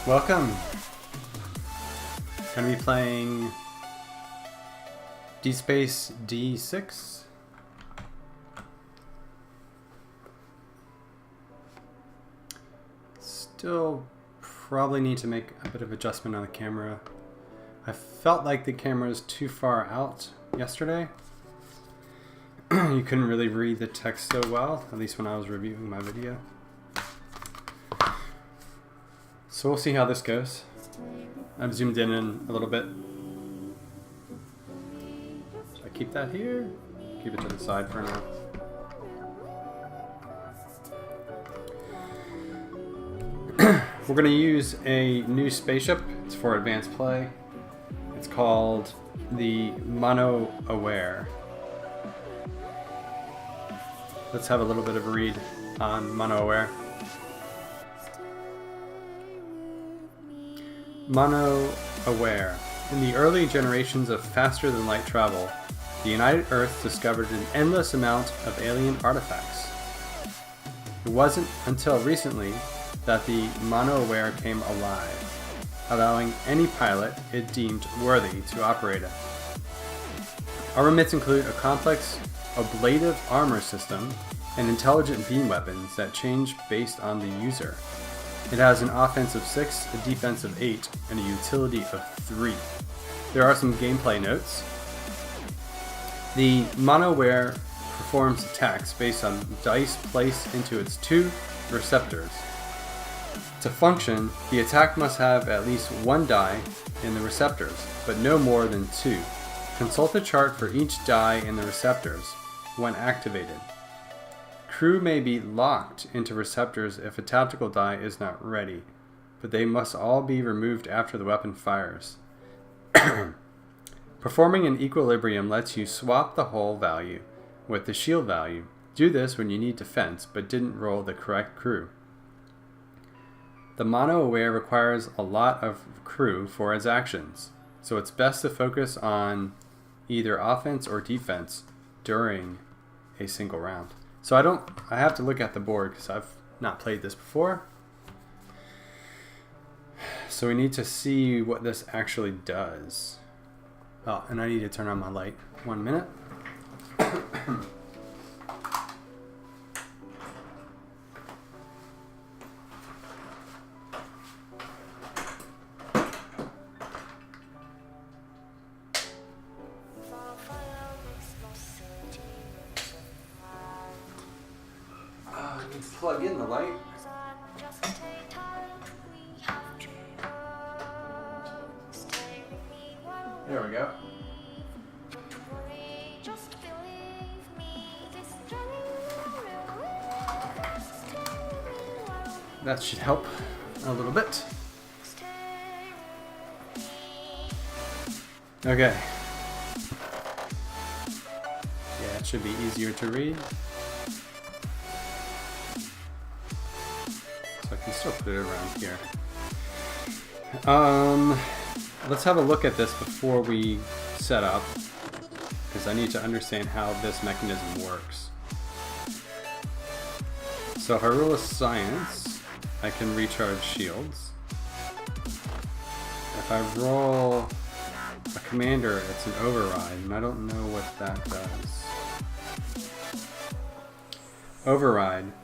Welcome. Gonna be playing D-Space D-6. Still probably need to make a bit of adjustment on the camera. I felt like the camera was too far out yesterday. You couldn't really read the text so well, at least when I was reviewing my video. So we'll see how this goes. I've zoomed in a little bit. Should I keep that here? Keep it to the side for now. We're going to use a new spaceship. It's for advanced play. It's called the Monoaware. Let's have a little bit of a read on Monoaware. Monoaware. In the early generations of faster-than-light travel, the United Earth discovered an endless amount of alien artifacts. It wasn't until recently that the Monoaware came alive, allowing any pilot it deemed worthy to operate it. Armaments include a complex ablative armor system and intelligent beam weapons that change based on the user. It has an offense of 6, a defense of 8, and a utility of 3. There are some gameplay notes. The Monoaware performs attacks based on dice placed into its 2 receptors. To function, the attack must have at least 1 die in the receptors, but no more than 2. Consult a chart for each die in the receptors when activated. Crew may be locked into receptors if a tactical die is not ready, but they must all be removed after the weapon fires. Performing an equilibrium lets you swap the hull value with the shield value. Do this when you need defense but didn't roll the correct crew. The Monoaware requires a lot of crew for its actions, so it's best to focus on either offense or defense during a single round. So I have to look at the board because I've not played this before. So we need to see what this actually does. Oh, and I need to turn on my light. 1 minute. Plug in the light. There we go. That should help a little bit. Okay. Yeah, it should be easier to read. So I can still put it around here. Let's have a look at this before we set up, because I need to understand how this mechanism works. So if I roll a science, I can recharge shields. If I roll a commander, it's an override, and I don't know what that does. Override.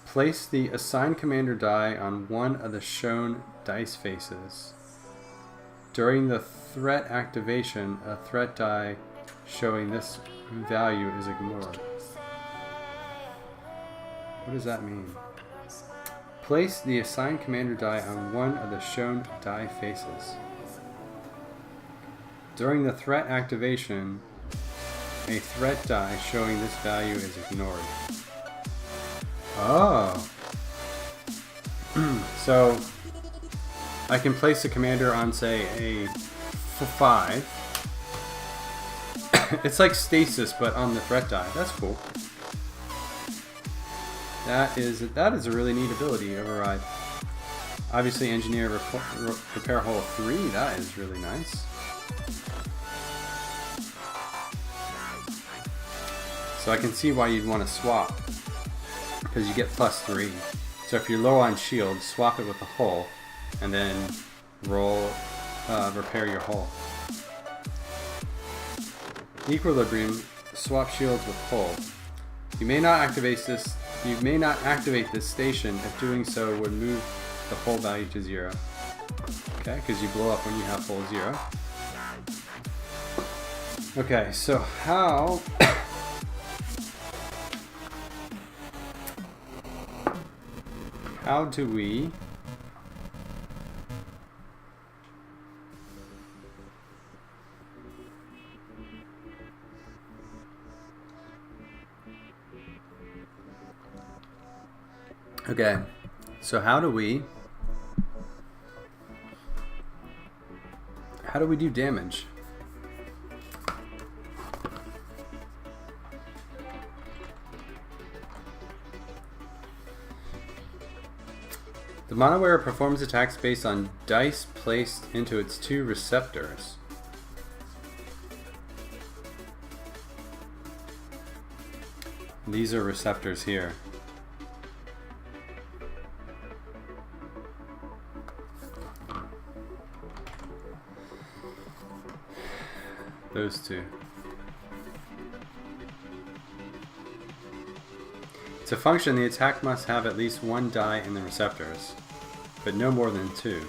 Place the assigned commander die on one of the shown dice faces. During the threat activation, a threat die showing this value is ignored. What does that mean? Place the assigned commander die on one of the shown die faces. During the threat activation, a threat die showing this value is ignored. Oh. So I can place a commander on, say, a 5. It's like stasis, but on the threat die. That's cool. That is a really neat ability, override. Obviously, engineer repair hull 3. That is really nice. So I can see why you'd want to swap, because you get +3. So if you're low on shield, swap it with the hull, and then roll repair your hull. Equilibrium, swap shields with hull. You may not activate this. You may not activate this station. If doing so, would move the hull value to 0. Okay, because you blow up when you have hull 0. Okay, so how? How do we Okay, so how do we do damage? The Monoaware performs attacks based on dice placed into its 2 receptors. These are receptors here. Those 2. To function, the attack must have at least 1 die in the receptors, but no more than 2.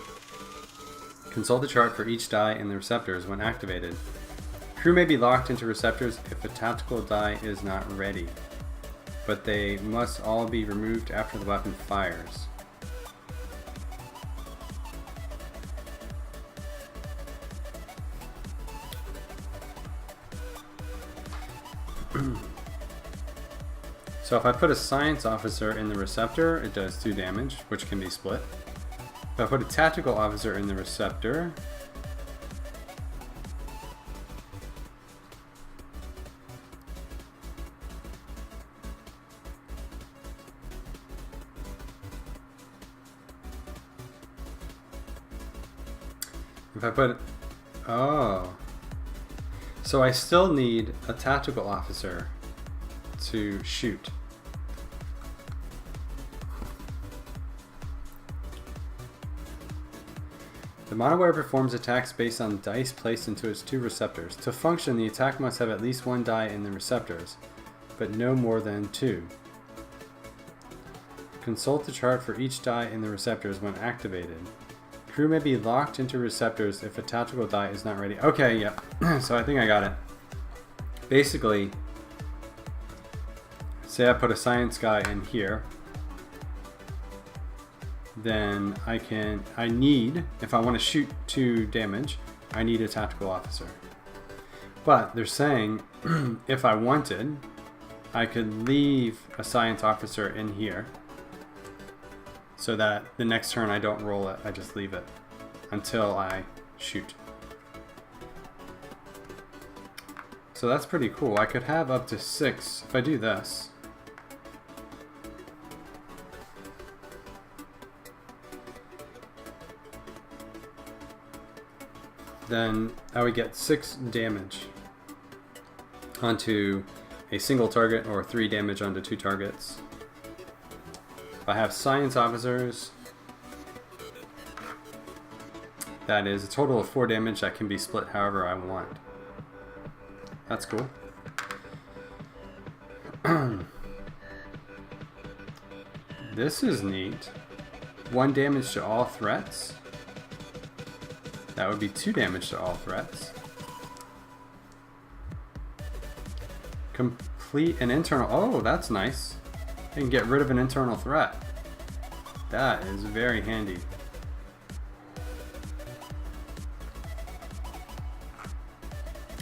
Consult the chart for each die in the receptors when activated. Crew may be locked into receptors if a tactical die is not ready, but they must all be removed after the weapon fires. So if I put a science officer in the receptor, it does 2 damage, which can be split. If I put a tactical officer in the receptor, oh. So I still need a tactical officer to shoot. The Monoaware performs attacks based on dice placed into its 2 receptors. To function, the attack must have at least 1 die in the receptors, but no more than 2. Consult the chart for each die in the receptors when activated. Crew may be locked into receptors if a tactical die is not ready. Okay, yep. So I think I got it. Basically, say I put a science guy in here. Then I need, if I want to shoot 2 damage, I need a tactical officer. But they're saying, if I wanted, I could leave a science officer in here, so that the next turn I don't roll it, I just leave it until I shoot. So that's pretty cool. I could have up to 6 if I do this. Then I would get 6 damage onto a single target, or 3 damage onto 2 targets. If I have science officers, that is a total of 4 damage that can be split however I want. That's cool. This is neat. 1 damage to all threats. That would be 2 damage to all threats. Complete an internal... Oh, that's nice. I can get rid of an internal threat. That is very handy.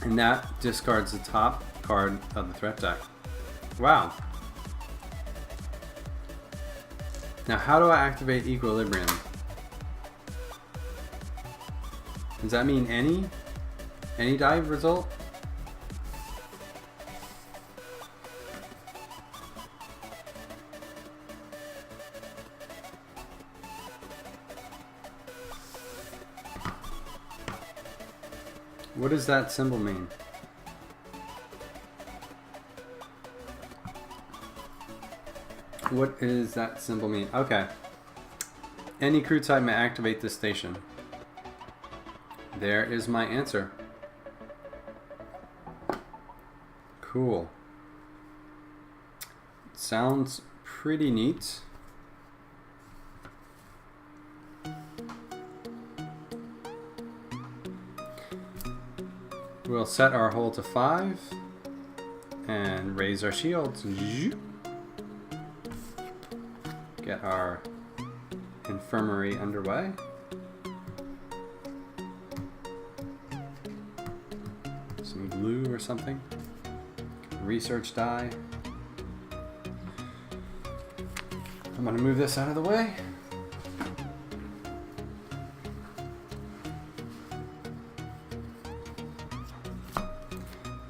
And that discards the top card of the threat deck. Wow. Now how do I activate Equilibrium? Does that mean any dive result? What does that symbol mean? What does that symbol mean? Okay. Any crew type may activate this station. There is my answer. Cool. Sounds pretty neat. We'll set our hull to 5 and raise our shields. Get our infirmary underway. Some glue or something. Research die. I'm gonna move this out of the way.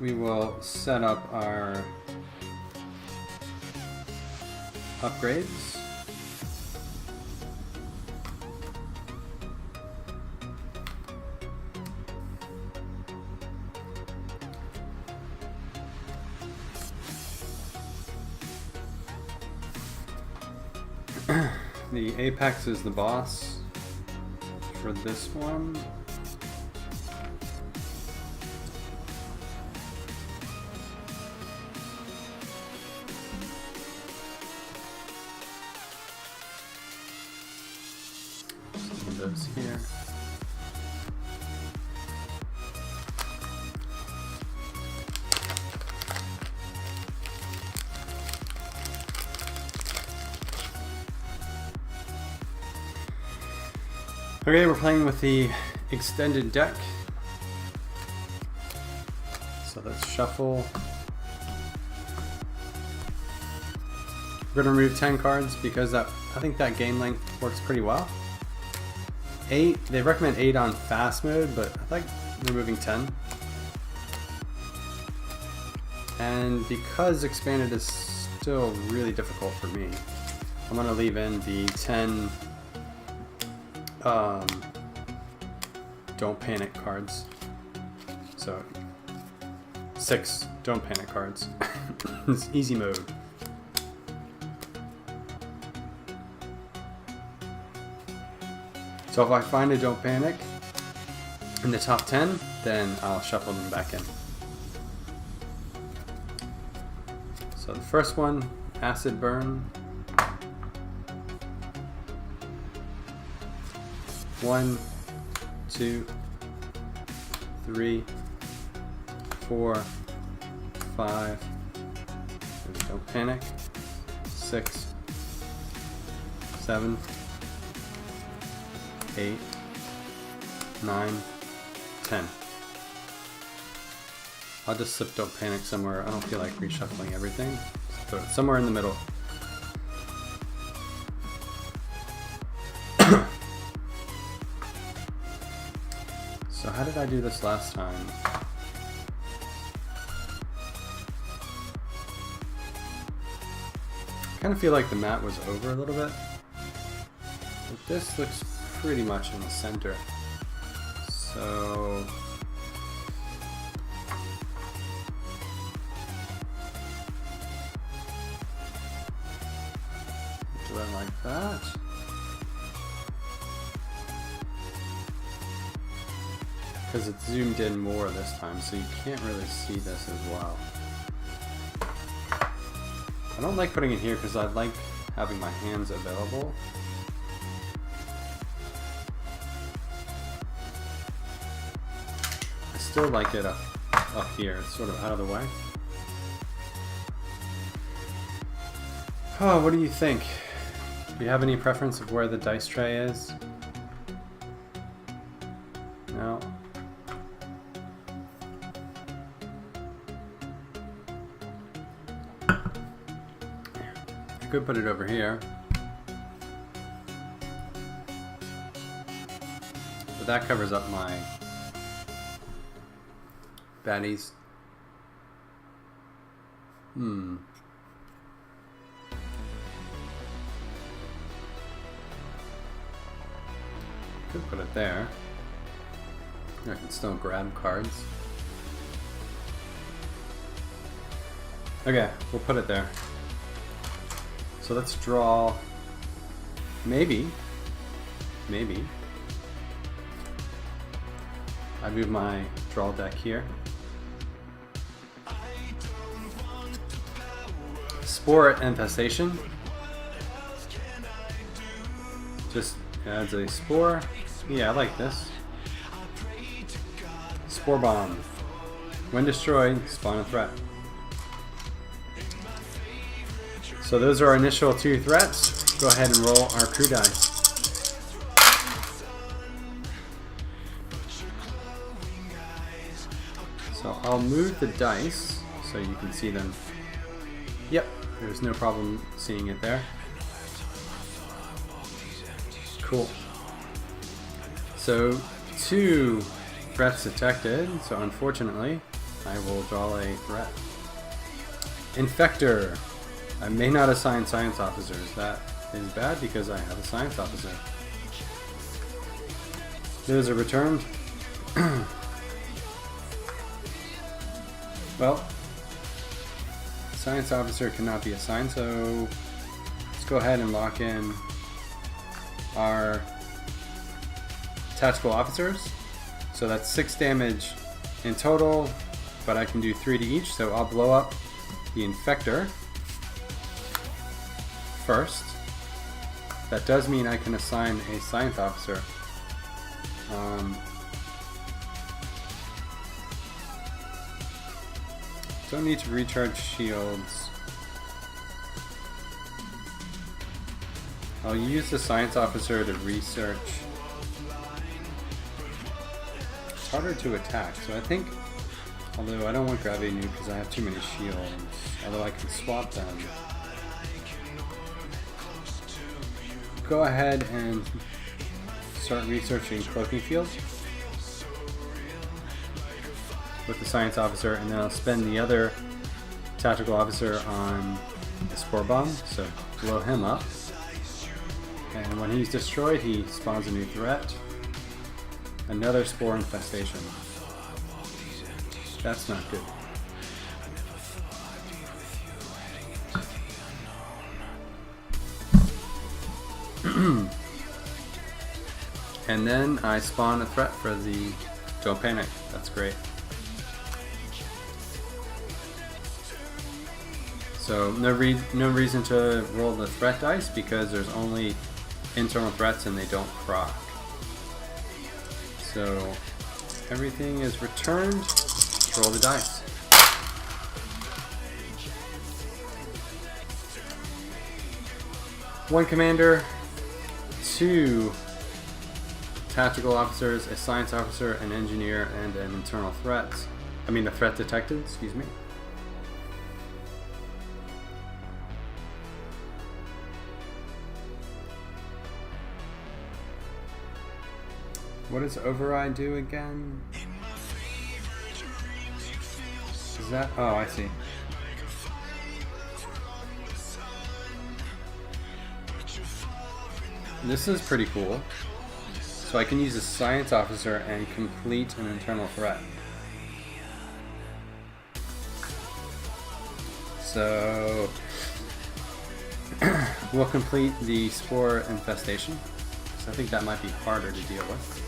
We will set up our upgrades. The Apex is the boss for this one. Those here. Okay, we're playing with the extended deck. So let's shuffle. We're gonna remove 10 cards because I think that game length works pretty well. 8, they recommend 8 on fast mode, but I like removing 10. And because expanded is still really difficult for me, I'm gonna leave in the 10 don't panic cards. So 6 don't panic cards. It's easy mode. So if I find a don't panic, in the top 10, then I'll shuffle them back in. So the first one, Acid Burn. 1, 2, 3, 4, 5. Don't panic. 6, 7, 8, 9, 10. I'll just slip Don't Panic somewhere. I don't feel like reshuffling everything. Just throw it somewhere in the middle. So how did I do this last time? I kind of feel like the mat was over a little bit. But this looks pretty much in the center. So do it like that. Because it's zoomed in more this time, so you can't really see this as well. I don't like putting it here because I like having my hands available. I still like it up here. It's sort of out of the way. Oh, what do you think? Do you have any preference of where the dice tray is? No? I could put it over here. But that covers up my baddies. Could put it there. I can still grab cards. Okay, we'll put it there. So let's draw, maybe, I move my draw deck here. Spore Infestation. Just adds a spore. Yeah, I like this. Spore Bomb. When destroyed, spawn a threat. So those are our initial 2 threats. Go ahead and roll our crew dice. So I'll move the dice so you can see them. Yep, there's no problem seeing it there. Cool. So 2 threats detected, so unfortunately I will draw a threat. Infector. I may not assign science officers. That is bad because I have a science officer. Those are returned. Well, science officer cannot be assigned, so let's go ahead and lock in our tactical officers. So that's 6 damage in total, but I can do 3 to each, so I'll blow up the infector first. That does mean I can assign a science officer. Don't need to recharge shields. I'll use the science officer to research. It's harder to attack, so I think, although I don't want gravity nuke because I have too many shields, although I can swap them. Go ahead and start researching cloaking fields with the science officer, and then I'll spend the other tactical officer on the spore bomb, so blow him up. And when he's destroyed, he spawns a new threat. Another spore infestation. That's not good. And then I spawn a threat for the Don't panic. That's great. So no reason to roll the threat dice because there's only internal threats and they don't proc. So everything is returned. Roll the dice. One commander, 2 tactical officers, a science officer, an engineer, and an internal threat. I mean, a threat detected, excuse me. What does override do again? Is that? Oh, I see. This is pretty cool. So I can use a science officer and complete an internal threat. So we'll complete the spore infestation. So I think that might be harder to deal with.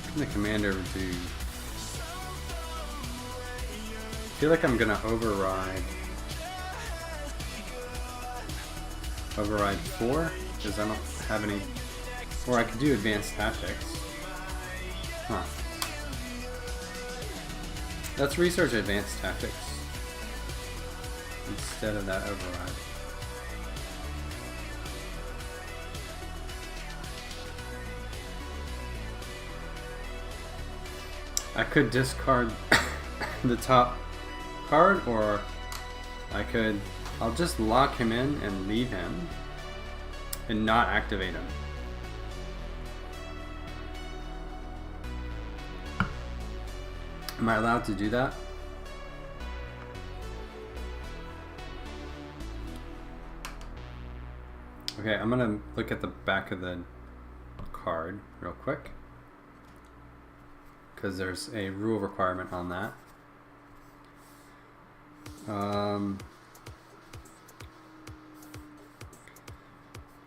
What can the commander do? I feel like I'm gonna override 4 because I don't have any, or I could do advanced tactics. Huh. Let's research advanced tactics instead of that override. I could discard the top card, or I'll just lock him in and leave him and not activate him. Am I allowed to do that? Okay, I'm gonna look at the back of the card real quick, because there's a rule requirement on that.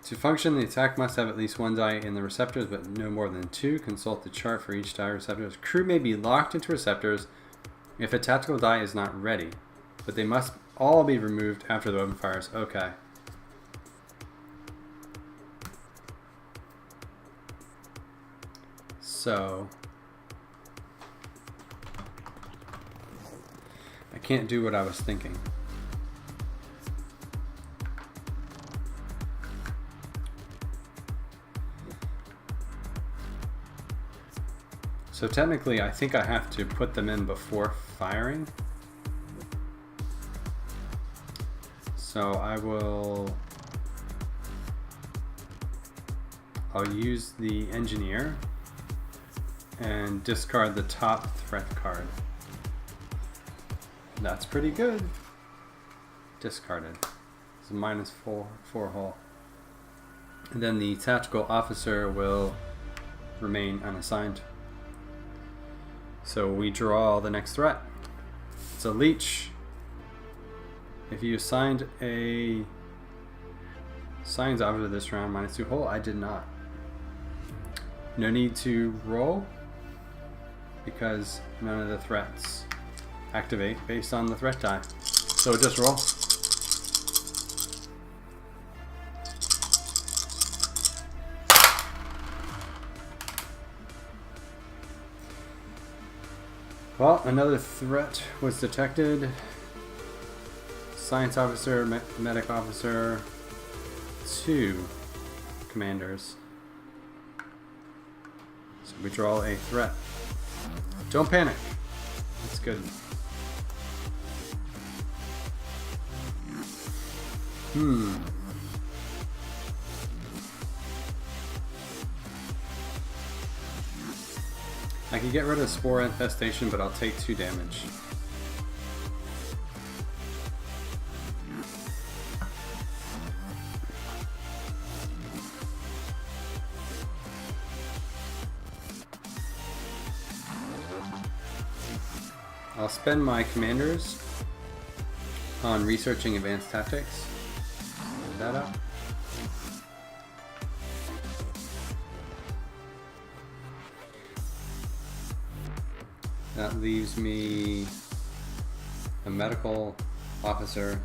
To function, the attack must have at least 1 die in the receptors, but no more than 2. Consult the chart for each die receptors. Crew may be locked into receptors if a tactical die is not ready, but they must all be removed after the weapon fires. Okay. So I can't do what I was thinking. So technically, I think I have to put them in before firing. So I'll use the engineer and discard the top threat card. That's pretty good. Discarded. It's a -4 hull. And then the tactical officer will remain unassigned. So we draw the next threat. It's a leech. If you assigned a science officer this round, -2 hull. I did not. No need to roll because none of the threats activate based on the threat die. So just roll. Well, another threat was detected. Science officer, medic officer, 2 commanders. So we draw a threat. Don't panic. That's good. I can get rid of spore infestation, but I'll take 2 damage. I'll spend my commanders on researching advanced tactics. Put that up. That leaves me a medical officer.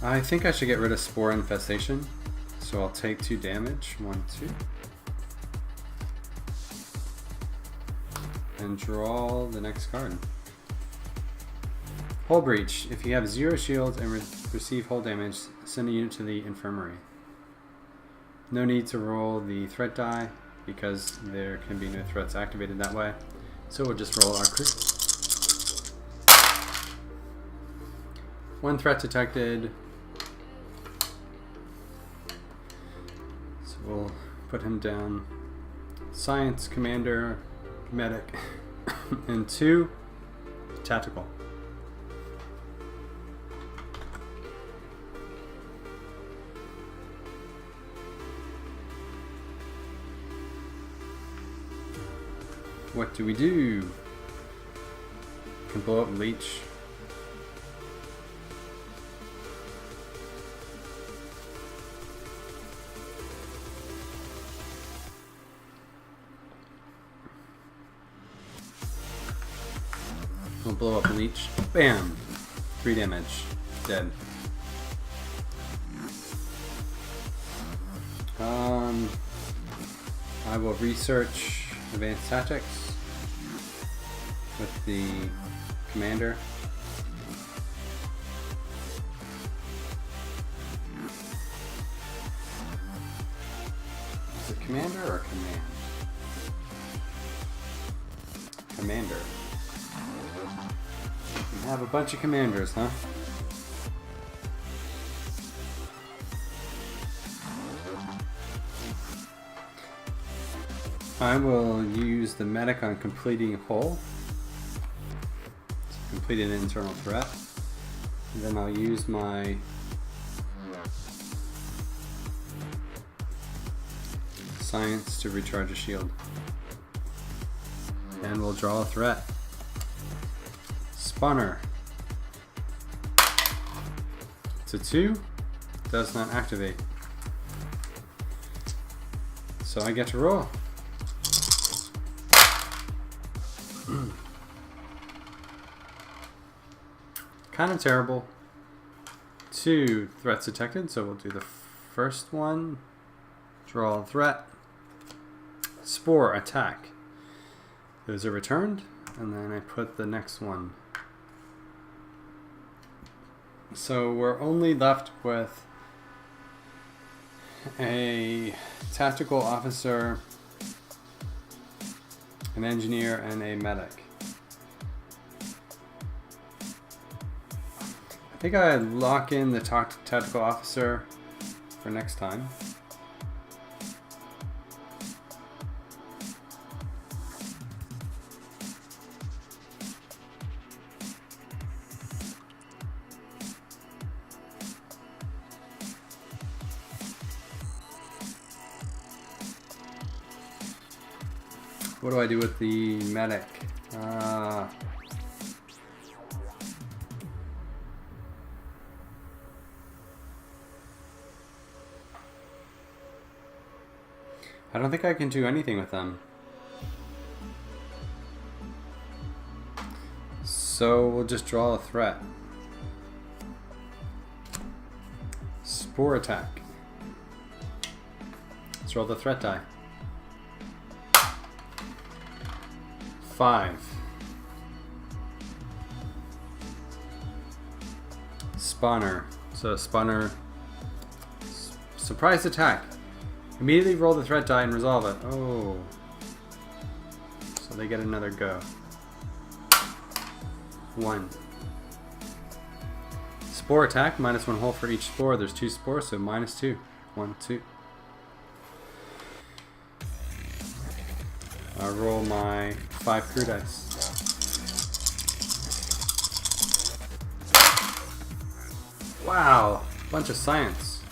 I think I should get rid of Spore Infestation, so I'll take 2 damage, 1, 2. And draw the next card. Hull Breach. If you have 0 shields and receive hull damage, send a unit to the infirmary. No need to roll the threat die because there can be no threats activated that way. So we'll just roll our crew. 1 threat detected. So we'll put him down. Science, Commander, Medic, and 2 Tactical. What do we do? Can blow up Leech. We'll blow up Leech. Bam! 3 damage. Dead. I will research advanced tactics with the commander. Is it commander or command? Commander. We have a bunch of commanders, huh? I will use the medic on completing hull. Complete an internal threat. And then I'll use my science to recharge a shield. And we'll draw a threat. Spawner. It's a 2. Does not activate. So I get to roll. Kind of terrible. 2 threats detected, so we'll do the first one. Draw a threat. Spore, attack. Those are returned, and then I put the next one. So we're only left with a tactical officer, an engineer, and a medic. I think I lock in the tactical officer for next time. What do I do with the medic? I don't think I can do anything with them. So we'll just draw a threat. Spore attack. Let's roll the threat die. 5. Spawner. So spawner. Surprise attack. Immediately roll the threat die and resolve it. Oh. So they get another go. 1. Spore attack. -1 hull for each spore. There's 2 spores, so -2. 1, 2. I roll my 5 crew dice. Wow. Bunch of science.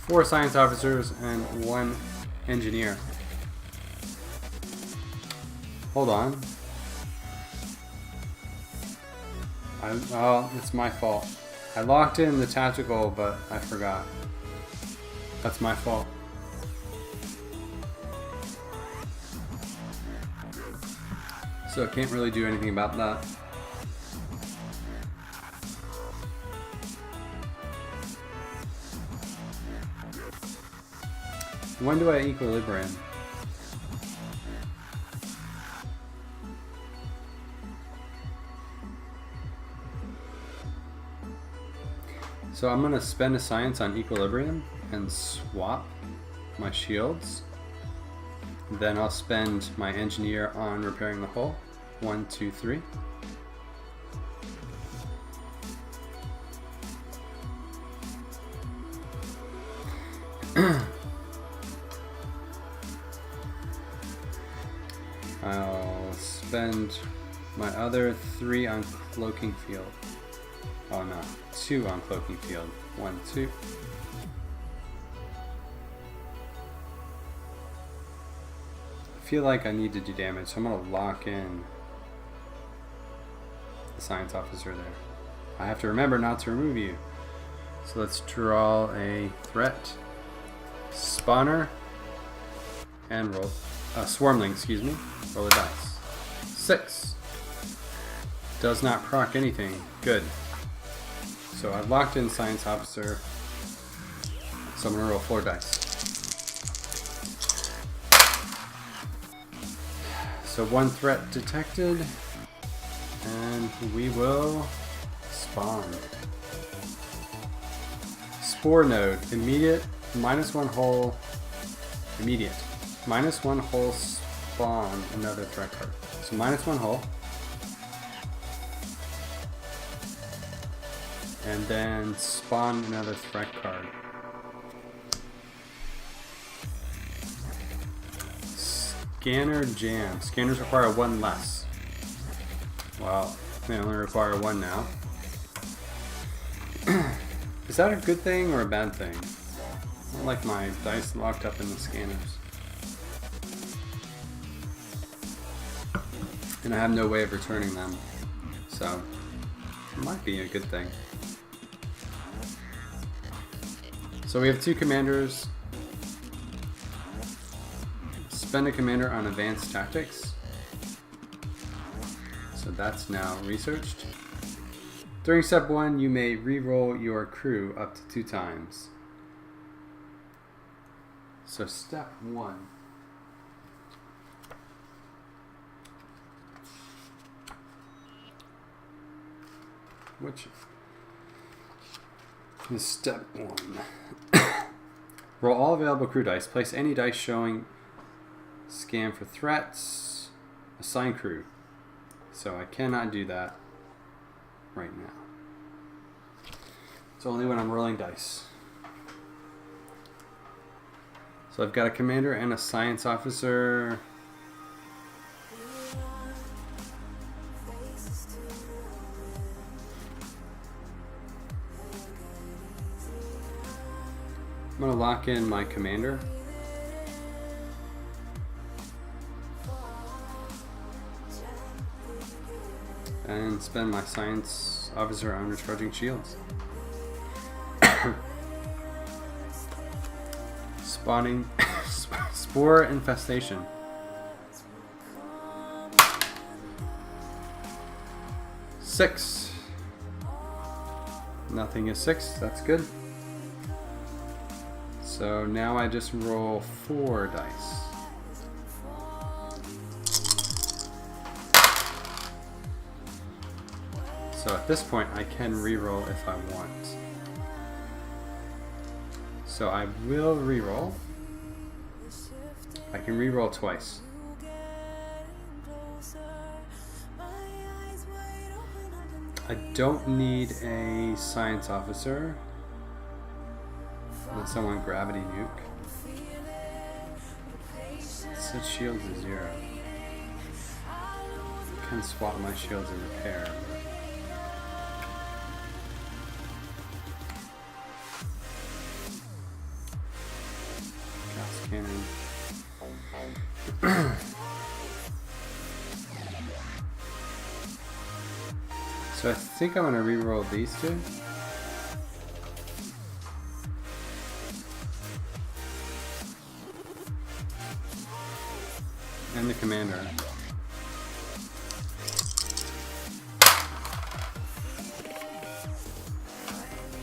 4 science officers and 1 engineer. Hold on. Oh, it's my fault. I locked in the tactical, but I forgot. That's my fault. So I can't really do anything about that. When do I equilibrium? So I'm gonna spend a science on equilibrium and swap my shields. Then I'll spend my engineer on repairing the hull. 1, 2, 3. I'll spend my other 3 on cloaking field. Oh no, 2 on cloaking field. 1, 2. I feel like I need to do damage, so I'm gonna lock in the science officer there. I have to remember not to remove you. So let's draw a threat. Spawner and roll. Swarmling, excuse me. Roll a dice. 6. Does not proc anything. Good. So I've locked in science officer. So I'm gonna roll 4 dice. So 1 threat detected, and we will spawn. Spore node, immediate, -1 hull, immediate. -1 hull spawn another threat card. So -1 hull. And then spawn another threat card. Scanner jam. Scanners require 1 less. Well, they only require 1 now. Is that a good thing or a bad thing? I don't like my dice locked up in the scanners. And I have no way of returning them. So, it might be a good thing. So we have 2 commanders. Spend a commander on advanced tactics. So that's now researched. During step 1, you may re-roll your crew up to 2 times. So step 1. Which is step 1. Roll all available crew dice. Place any dice showing scan for threats. Assign crew. So I cannot do that right now. It's only when I'm rolling dice. So I've got a commander and a science officer. I'm going to lock in my commander. And spend my science officer on recharging shields. Spawning spore infestation. Six. Nothing is 6. That's good. So now I just roll 4 dice. So at this point I can re-roll if I want. So I will re-roll. I can re-roll twice. I don't need a science officer. Let someone gravity nuke. Set shield to 0. I can swap my shields and repair. So I think I'm going to re-roll these two. And the commander.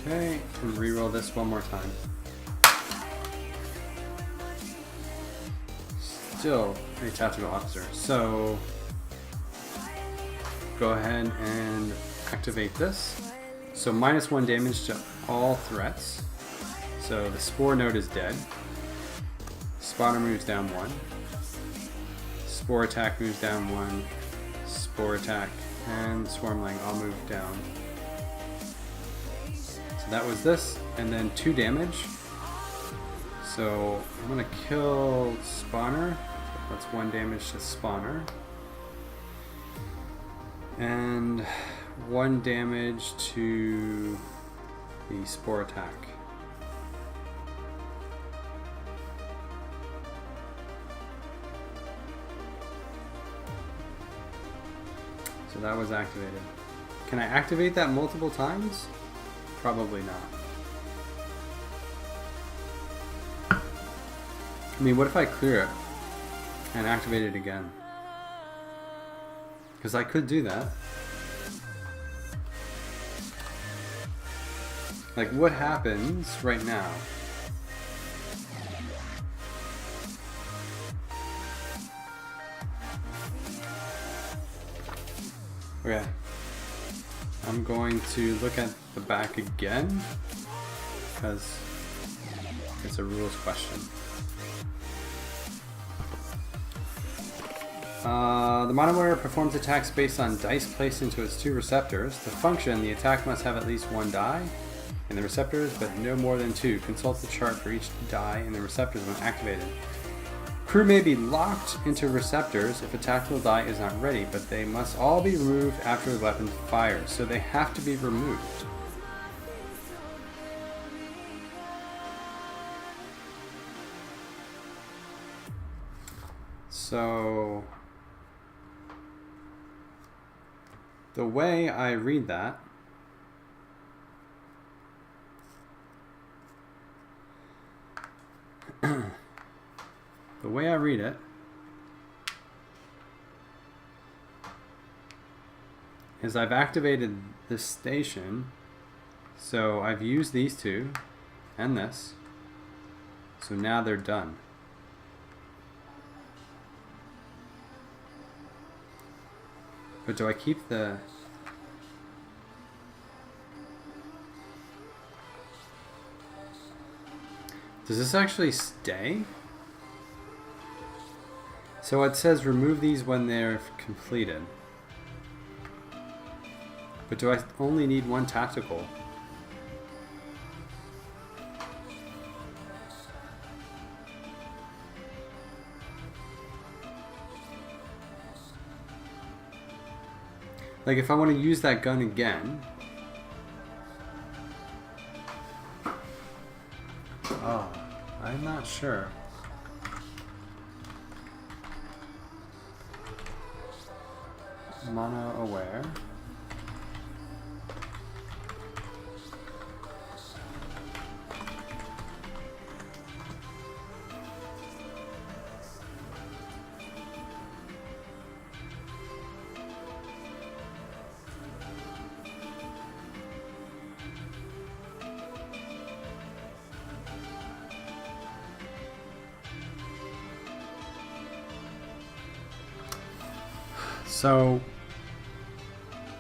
Okay, and re-roll this one more time. Still a tactical officer. So go ahead and activate this. So -1 damage to all threats. So the spore node is dead. Spotter moves down 1. Spore attack moves down 1. Spore attack and swarmling all move down. So that was this, and then 2 damage. So I'm gonna kill Spawner. That's 1 damage to Spawner. And 1 damage to the spore attack. So that was activated. Can I activate that multiple times? Probably not. I mean, what if I clear it and activate it again? Because I could do that. Like, what happens right now? Okay. I'm going to look at the back again, because it's a rules question. The Monoaware performs attacks based on dice placed into its 2 receptors. To function, the attack must have at least 1 die in the receptors, but no more than 2. Consult the chart for each die in the receptors when activated. Crew may be locked into receptors if a tactical die is not ready, but they must all be removed after the weapon fires, so they have to be removed. So the way I read that the way I read it is I've activated this station, so I've used these 2 and this, so now they're done. But do I keep the... Does this actually stay? So it says remove these when they're completed. But do I only need 1 tactical? Like, if I want to use that gun again... Oh, I'm not sure. Monoaware. So,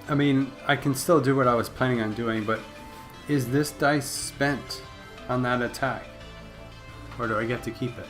I mean, I can still do what I was planning on doing, but is this dice spent on that attack? Or do I get to keep it?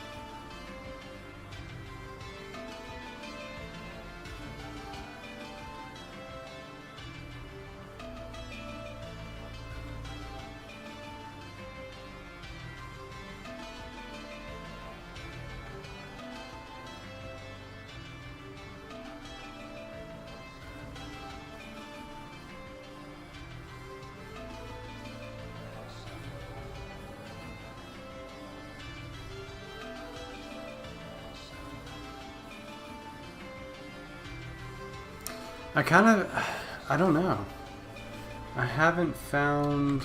I don't know. I haven't found...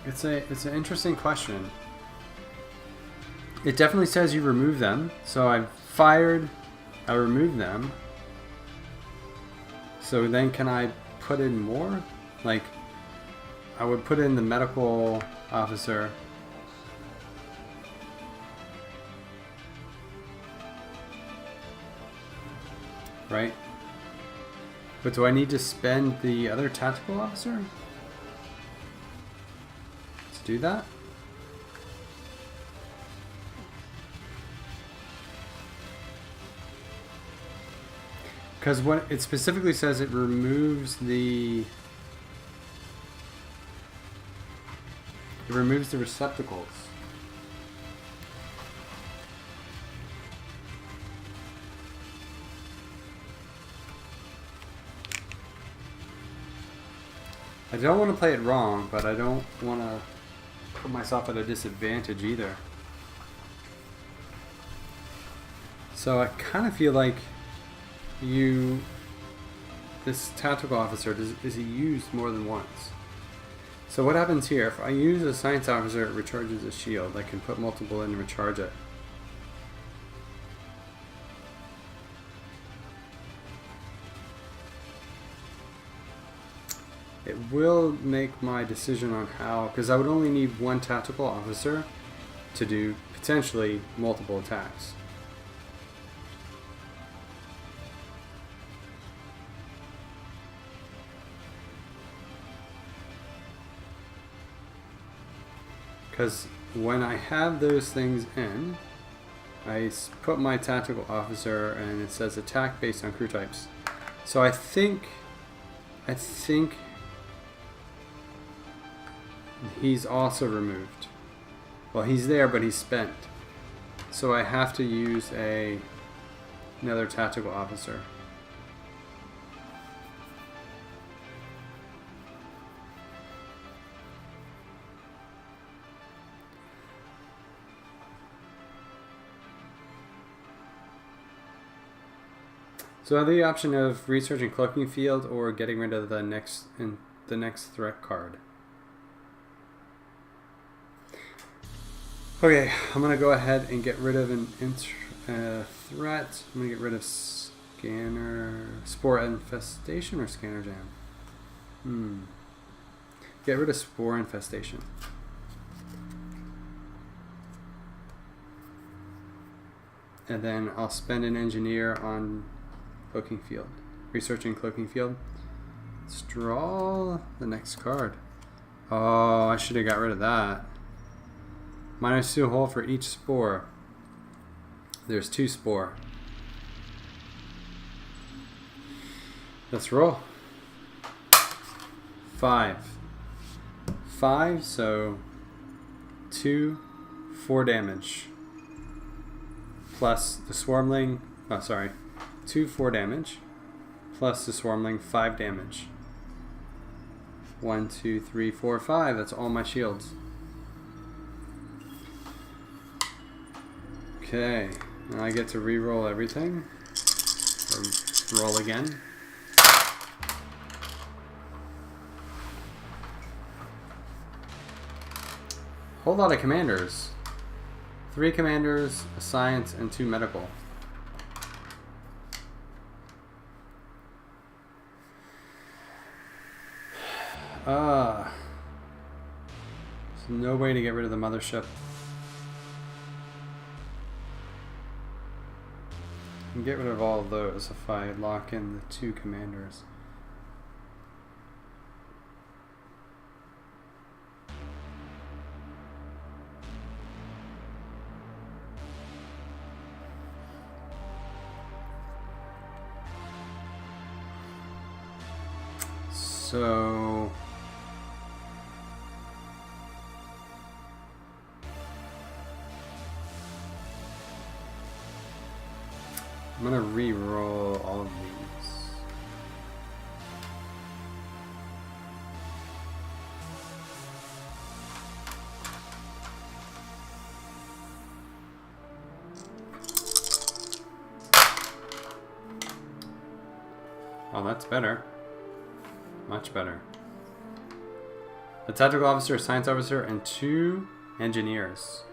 It's an interesting question. It definitely says you remove them. So I removed them. So then can I put in more? Like, I would put in the medical officer. Right? But do I need to spend the other tactical officer to do that? Because what it specifically says, it removes the receptacles. I don't want to play it wrong, but I don't want to put myself at a disadvantage either. So I kind of feel like this tactical officer, is he used more than once? So what happens here, if I use a science officer, it recharges a shield. I can put multiple in and recharge it. It will make my decision on how, because I would only need one tactical officer to do potentially multiple attacks. Because when I have those things in, I put my tactical officer and it says attack based on crew types. So I think he's also removed. Well, he's there, but he's spent. So I have to use another tactical officer. So I have the option of researching cloaking field or getting rid of the next threat card. Okay, I'm gonna go ahead and get rid of an threat. I'm gonna get rid of spore infestation or scanner jam. Get rid of spore infestation. And then I'll spend an engineer on cloaking field. Researching cloaking field. Let's draw the next card. Oh, I should have got rid of that. -2 hull for each spore. There's 2 spore. Let's roll. 5. 5, so 2, 4 damage. Plus the swarmling, 2, 4 damage. Plus the swarmling, 5 damage. 1, 2, 3, 4, 5. That's all my shields. Okay, now I get to re-roll everything. Or roll again. Whole lot of commanders. 3 commanders, a science, and 2 medical. There's no way to get rid of the mothership. I can get rid of all of those if I lock in the 2 commanders. So I'm gonna re-roll all of these. Oh, that's better. Much better. A tactical officer, a science officer, and 2 engineers.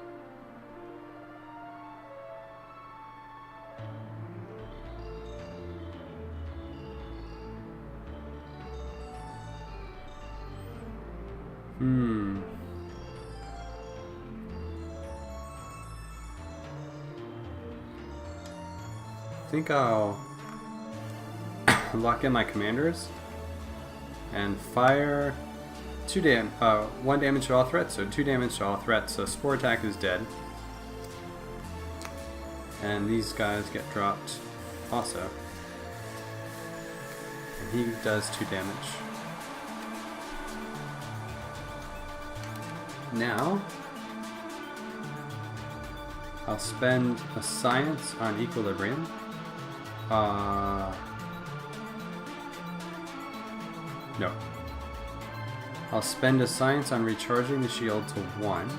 I think I'll lock in my commanders and fire 1 damage to all threats, so 2 damage to all threats. So Spore Attack is dead. And these guys get dropped also. And he does 2 damage. Now, I'll spend a science on equilibrium. No. I'll spend a science on recharging the shield to 1.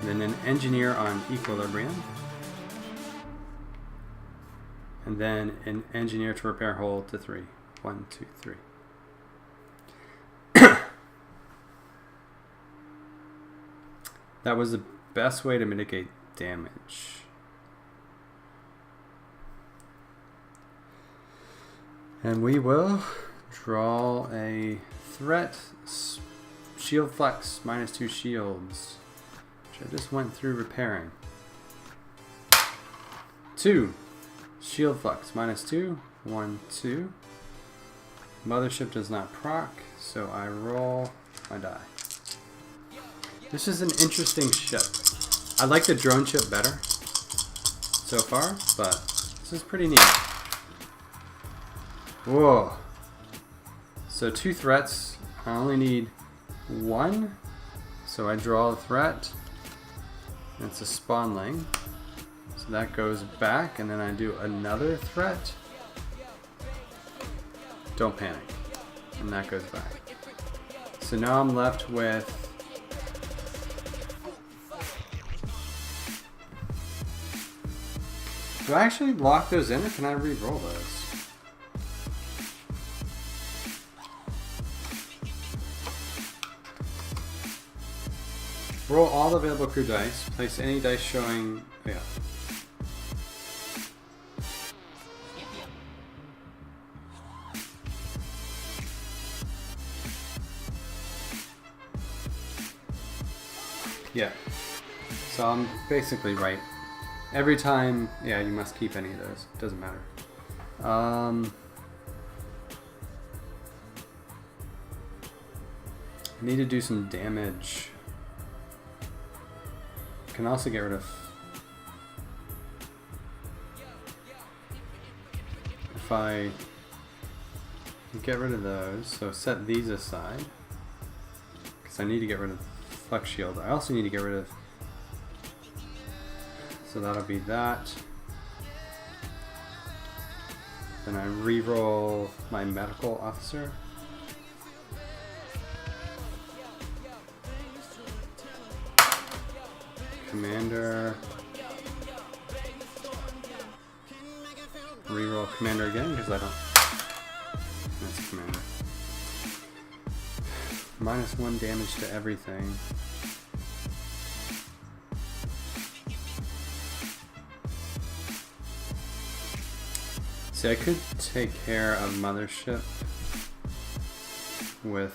Then an engineer on equilibrium. And then an engineer to repair hull to 3. 1, 2, 3. That was the best way to mitigate damage. And we will draw a threat. Shield flex, -2 shields. Which I just went through repairing. 2. Shield flex, -2. 1, 2. Mothership does not proc, so I roll my die. This is an interesting ship. I like the drone ship better so far, but this is pretty neat. Whoa. So 2 threats. I only need 1. So I draw a threat. It's a spawnling. So that goes back, and then I do another threat. Don't panic. And that goes back. So now I'm left with do I actually lock those in, or can I re-roll those? Roll all available crew dice. Place any dice showing... yeah. Yeah. So I'm basically right. Every time, yeah, you must keep any of those. Doesn't matter. I need to do some damage. Can also get rid of... if I get rid of those, so set these aside. Because I need to get rid of Flex Shield. I also need to get rid of... so that'll be that. Then I re-roll my medical officer. Commander. Re-roll commander again because I don't... that's a commander. -1 damage to everything. See, I could take care of Mothership with...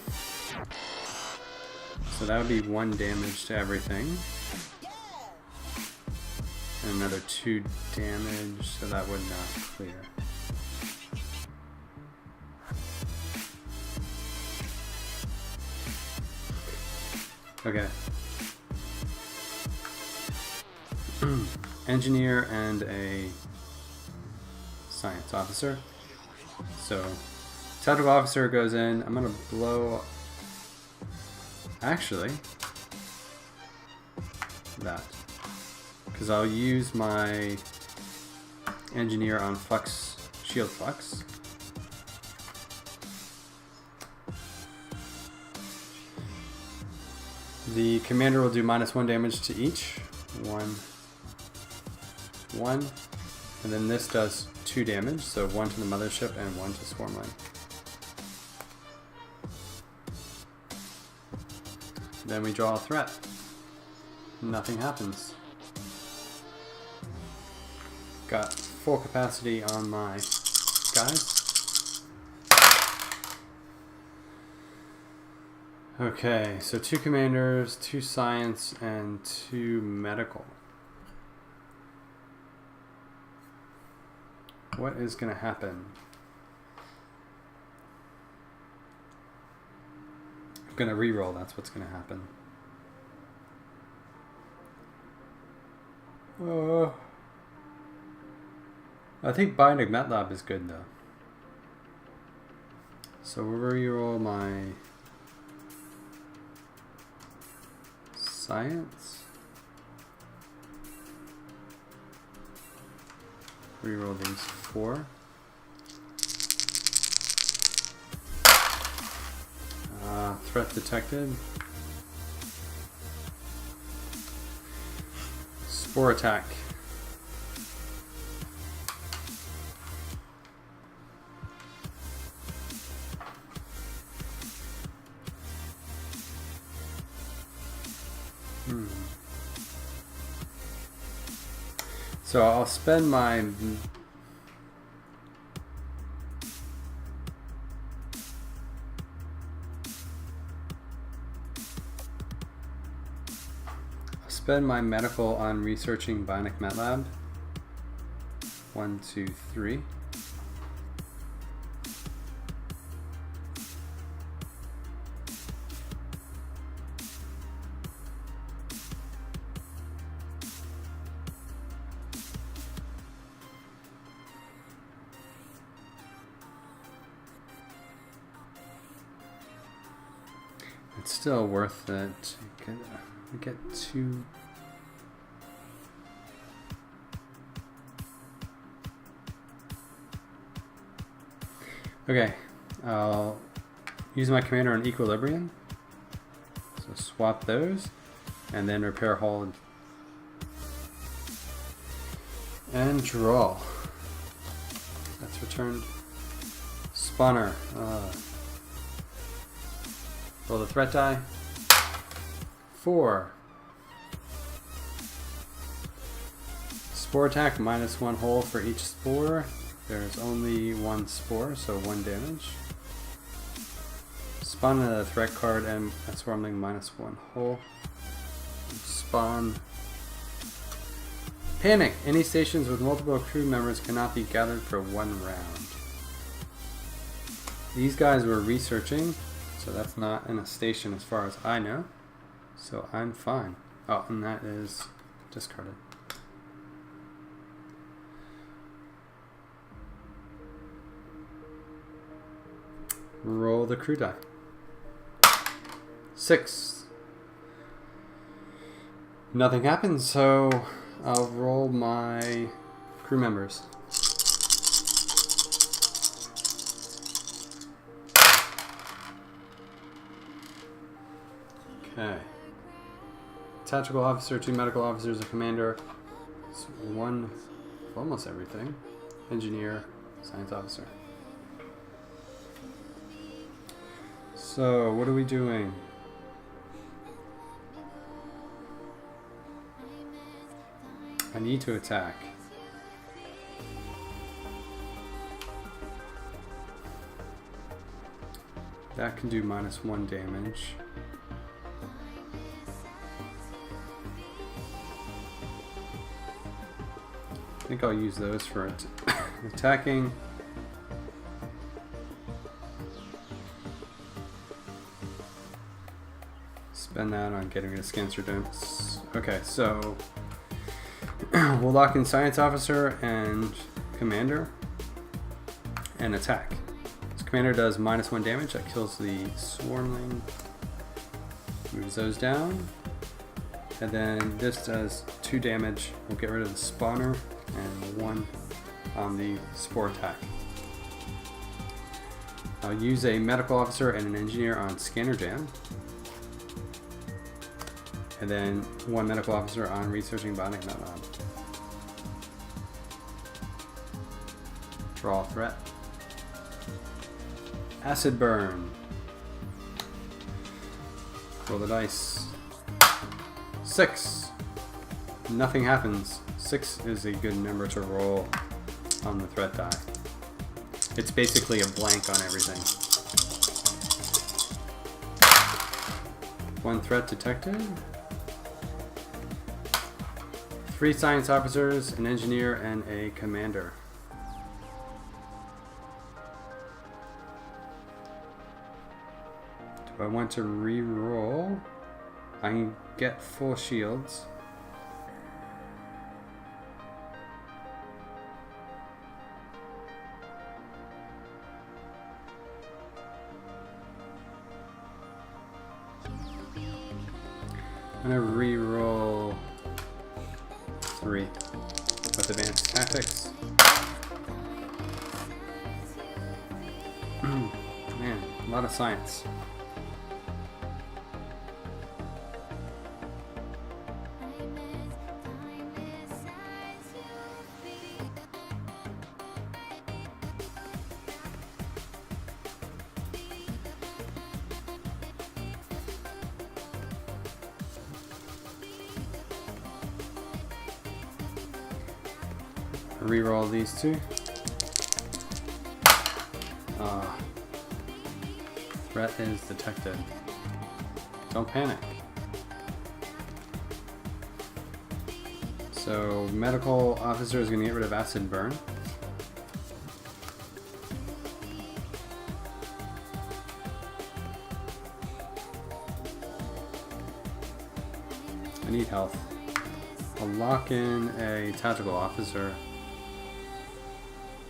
so that would be 1 damage to everything. And another 2 damage, so that would not clear. Okay. Engineer and a science officer. So, tactical officer goes in. I'm gonna blow... actually, that. Because I'll use my engineer on Flux, Shield Flux. The commander will do -1 damage to each. 1, 1. And then this does 2 damage, so 1 to the mothership and 1 to Swarmling. Then we draw a threat. Nothing happens. Got full capacity on my guys. Okay, so 2 commanders, 2 science, and 2 medical. What is going to happen? I'm going to reroll, that's what's going to happen. I think Bionic MATLAB is good though. So we'll reroll my science. Reroll these 4. Threat detected. Spore attack. So I'll spend my medical on researching Bionic MATLAB. 1, 2, 3. It's still worth it. Get 2. Okay, I'll use my commander on equilibrium. So swap those, and then repair hull and draw. That's returned. Spawner. Roll the threat die. 4. Spore attack, -1 hull for each spore. There's only 1 spore, so 1 damage. Spawn a threat card and a swarmling -1 hull. Spawn. Panic! Any stations with multiple crew members cannot be gathered for 1 round. These guys were researching, so that's not in a station as far as I know. So I'm fine. Oh, and that is discarded. Roll the crew die. 6. Nothing happens, so I'll roll my crew members. Okay. Tactical officer, 2 medical officers, a commander, 1 of almost everything. Engineer, science officer. So, what are we doing? I need to attack. That can do -1 damage. I think I'll use those for attacking. Spend that on getting rid of Scancer Dumps. Okay, so we'll lock in Science Officer and Commander and attack. So Commander does -1 damage. That kills the Swarmling. Moves those down. And then this does 2 damage. We'll get rid of the Spawner and 1 on the Spore attack. I'll use a Medical Officer and an Engineer on Scanner Jam. And then 1 Medical Officer on Researching Bionic MATLAB. Draw threat. Acid Burn. Roll the dice. 6. Nothing happens. 6 is a good number to roll on the threat die. It's basically a blank on everything. 1 threat detected. 3 science officers, an engineer, and a commander. Do I want to re-roll? I can get full shields. I'm gonna re-roll 3 with advanced tactics. Man, a lot of science. Reroll these 2. Threat is detected. Don't panic. So medical officer is going to get rid of acid burn. I need health. I'll lock in a tactical officer.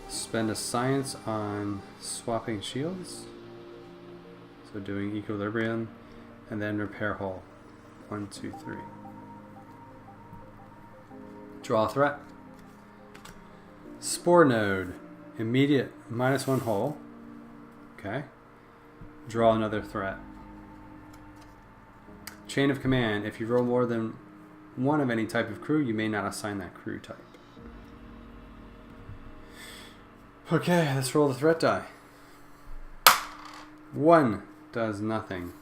Spend a science on swapping shields. So doing equilibrium and then repair hull. 1, 2, 3. Draw a threat. Spore node. Immediate -1 hull. Okay. Draw another threat. Chain of command. If you roll more than 1 of any type of crew, you may not assign that crew type. Okay, let's roll the threat die. 1 does nothing.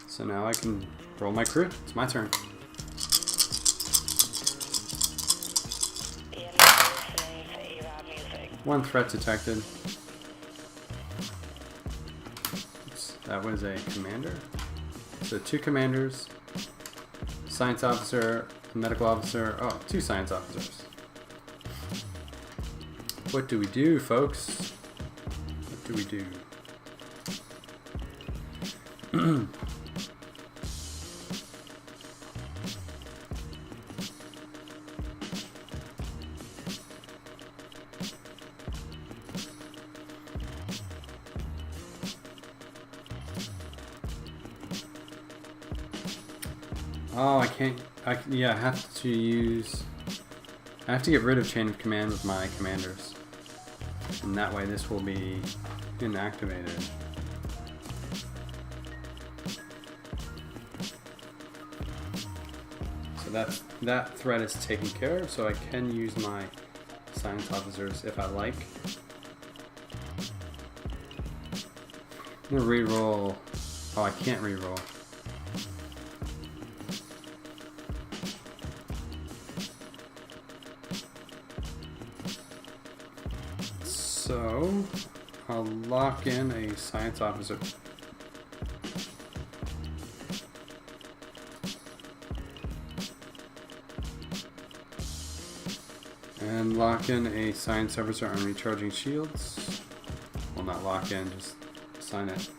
So now I can roll my crew. It's my turn. One threat detected. Oops, that was a commander. So 2 commanders, science officer, a medical officer. Oh, 2 science officers. What do we do, folks? What do we do? Oh, I can't. Yeah, I have to use. I have to get rid of chain of command with my commanders. And that way this will be inactivated. So that threat is taken care of, so I can use my science officers if I like. I'm gonna re-roll. Oh, I can't re-roll. So, I'll lock in a science officer. And lock in a science officer on recharging shields. Well, not lock in, just assign it.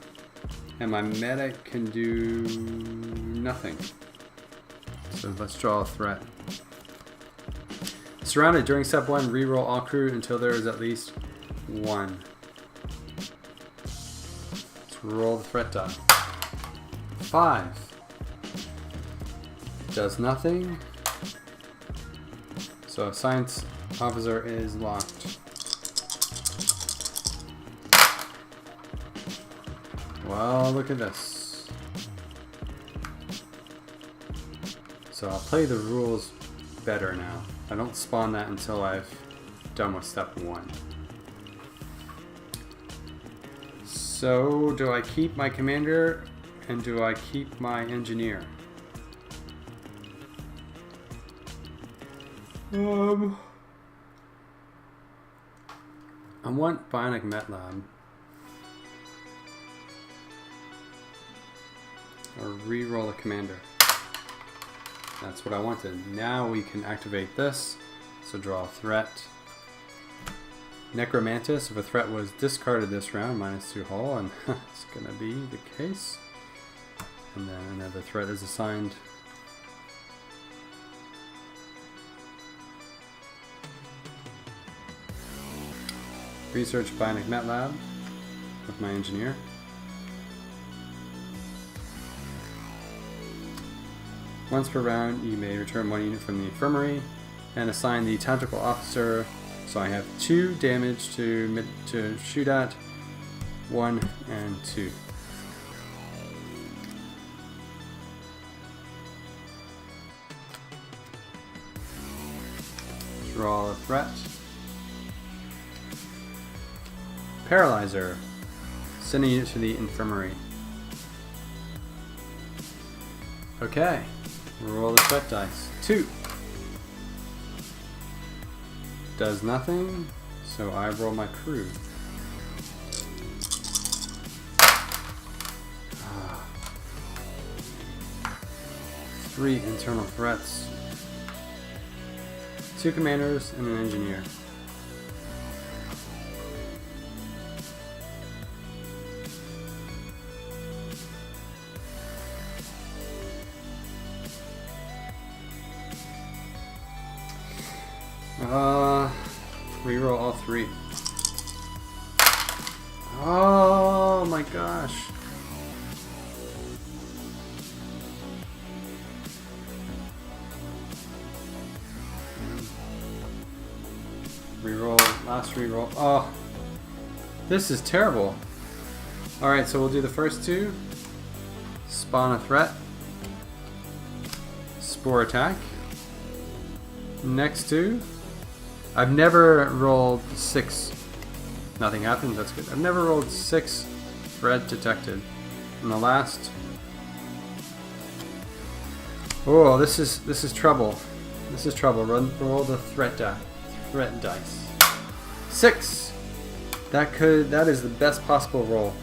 And my medic can do nothing. So let's draw a threat. Surrounded during step 1, reroll all crew until there is at least 1. Let's roll the threat die. 5. Does nothing. So science officer is locked. Well, look at this. So I'll play the rules better now. I don't spawn that until I've done with step 1. So, do I keep my commander And do I keep my engineer? I want Bionic Met Lab. Or re-roll a commander. That's what I wanted. Now we can activate this. So draw a threat. Necromantis, if a threat was discarded this round, -2 hull, and it's gonna be the case. And then another threat is assigned. Research Bionic Met Lab with my engineer. Once per round, you may return 1 unit from the infirmary and assign the tactical officer. So I have 2 damage to shoot at, 1 and 2. Draw a threat. Paralyzer. Send a unit to the infirmary. Okay. Roll the threat dice. 2. Does nothing, so I roll my crew. 3 internal threats. 2 commanders and an engineer. Reroll all 3. Oh my gosh. Reroll, last reroll. Oh, this is terrible. Alright, so we'll do the first 2. Spawn a threat. Spore attack. Next 2. I've never rolled 6. Nothing happens, that's good. I've never rolled 6 threat detected. And the last. Oh, this is trouble. This is trouble. Roll the threat dice. 6! That is the best possible roll.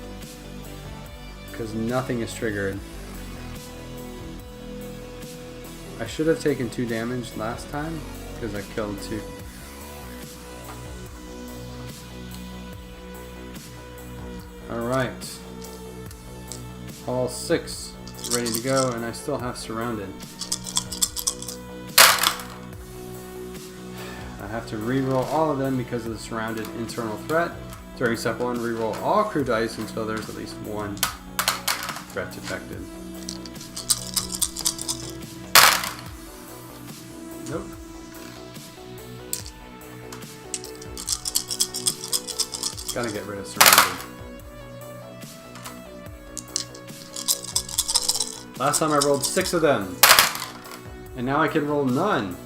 Because nothing is triggered. I should have taken 2 damage last time because I killed 2. Alright. All 6 ready to go, and I still have surrounded. I have to re-roll all of them because of the surrounded internal threat. During step 1, re-roll all crew dice until there's at least 1 threat detected. Nope. Gotta get rid of surrounded. Last time I rolled 6 of them. And now I can roll none.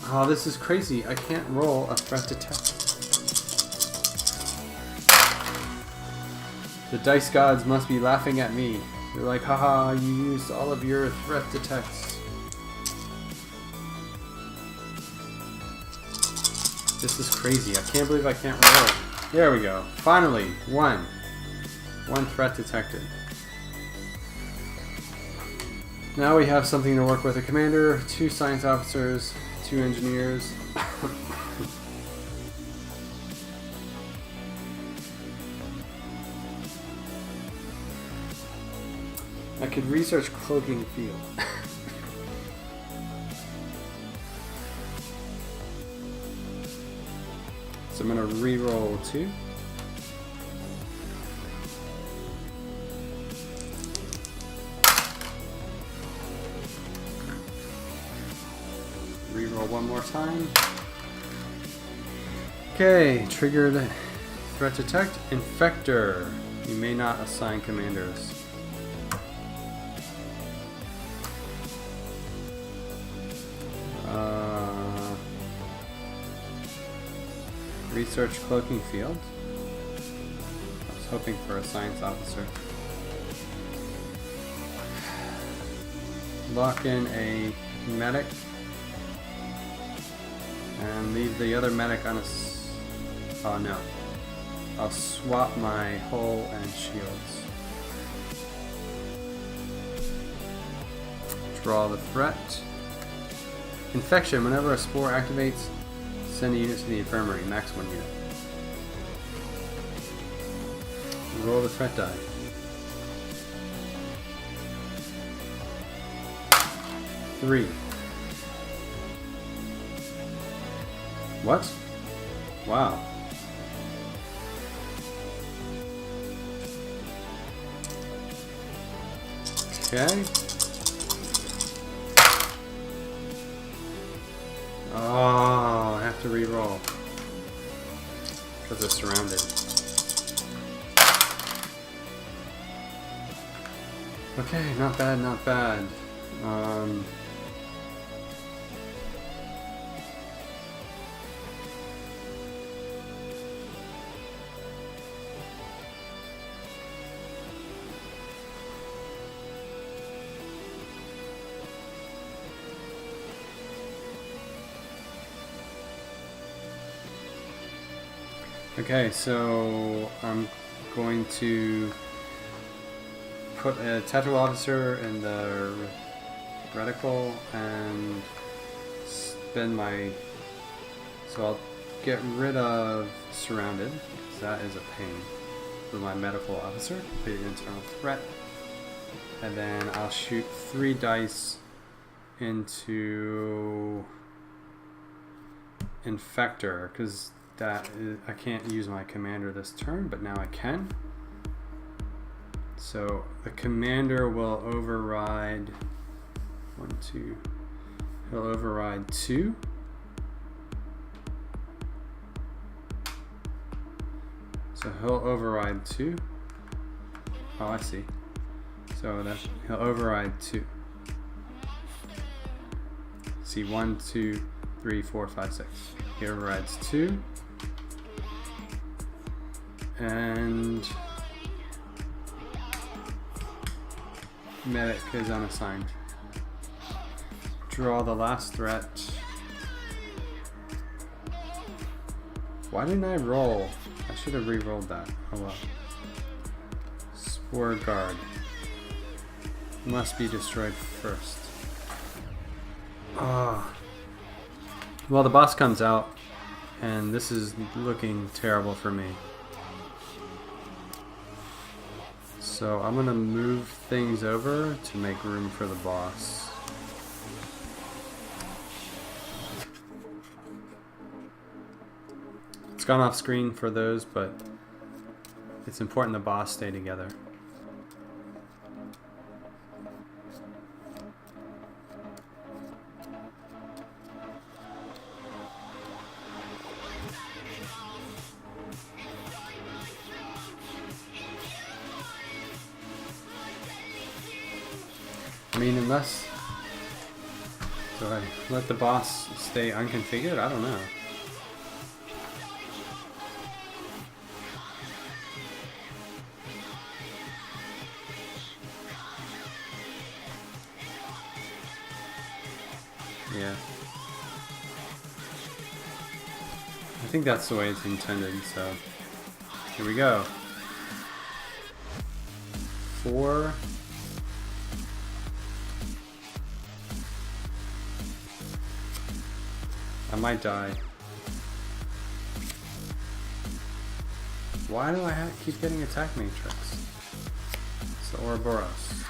Oh, this is crazy. I can't roll a threat detect. The dice gods must be laughing at me. They're like, haha, you used all of your threat detects. This is crazy. I can't believe I can't roll. There we go. Finally, 1. 1 threat detected. Now we have something to work with. A commander, 2 science officers, 2 engineers. I could research cloaking field. So I'm going to re-roll 2. Re-roll 1 more time. Okay, triggered threat detect. Infector. You may not assign commanders. Research cloaking field. I was hoping for a science officer. Lock in a medic. And leave the other medic on a... Oh no. I'll swap my hull and shields. Draw the threat. Infection. Whenever a spore activates, send a unit to the infirmary. Max 1 unit. Roll the threat die. Three. What? Wow. Okay. Oh, I have to re-roll because they're surrounded. Okay, not bad, not bad. Okay, so I'm going to put a tattoo officer in the reticle and spend my... So I'll get rid of surrounded, because that is a pain. With my medical officer, complete internal threat. And then I'll shoot 3 dice into Infector, because that is, I can't use my commander this turn, but now I can. So the commander will override 1, 2. He'll override 2. So he'll override 2. Oh, I see. So that he'll override 2. See, 1, 2, 3, 4, 5, 6. He overrides 2. And medic is unassigned. Draw the last threat. Why didn't I roll? I should have re-rolled that. Oh well. Spore guard. Must be destroyed first. Ah. Well, the boss comes out, and this is looking terrible for me. So I'm gonna move things over to make room for the boss. It's gone off screen for those, but it's important the boss stay together. I mean, unless... Do I let the boss stay unconfigured? I don't know. Yeah. I think that's the way it's intended, so... Here we go. 4... I might die. Why do I keep getting attack matrix? It's the Ouroboros.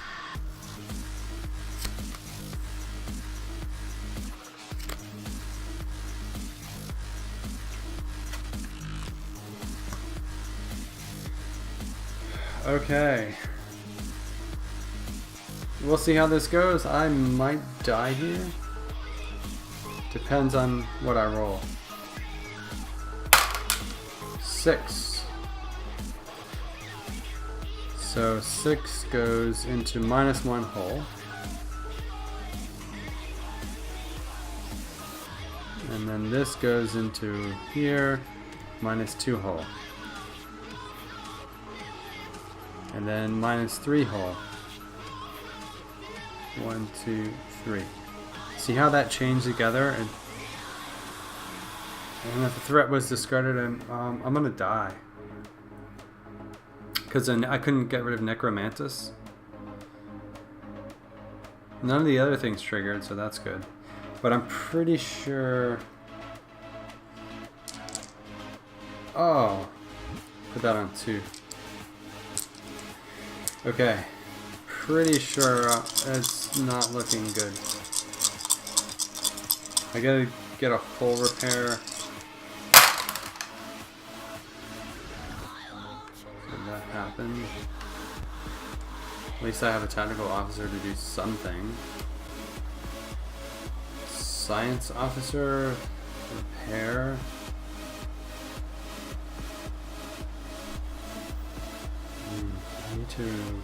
Okay. We'll see how this goes. I might die here. Depends on what I roll. 6. So 6 goes into -1 hull. And then this goes into here. -2 hull. And then -3 hull. 1, 2, 3. See how that changed together? And if the threat was discarded, and I'm gonna die. Because I couldn't get rid of Necromantis. None of the other things triggered, so that's good. But I'm pretty sure... Oh! Put that on 2. Okay. Pretty sure it's not looking good. I gotta get a hull repair. Did that happen? At least I have a tactical officer to do something. Science officer, repair. I need to...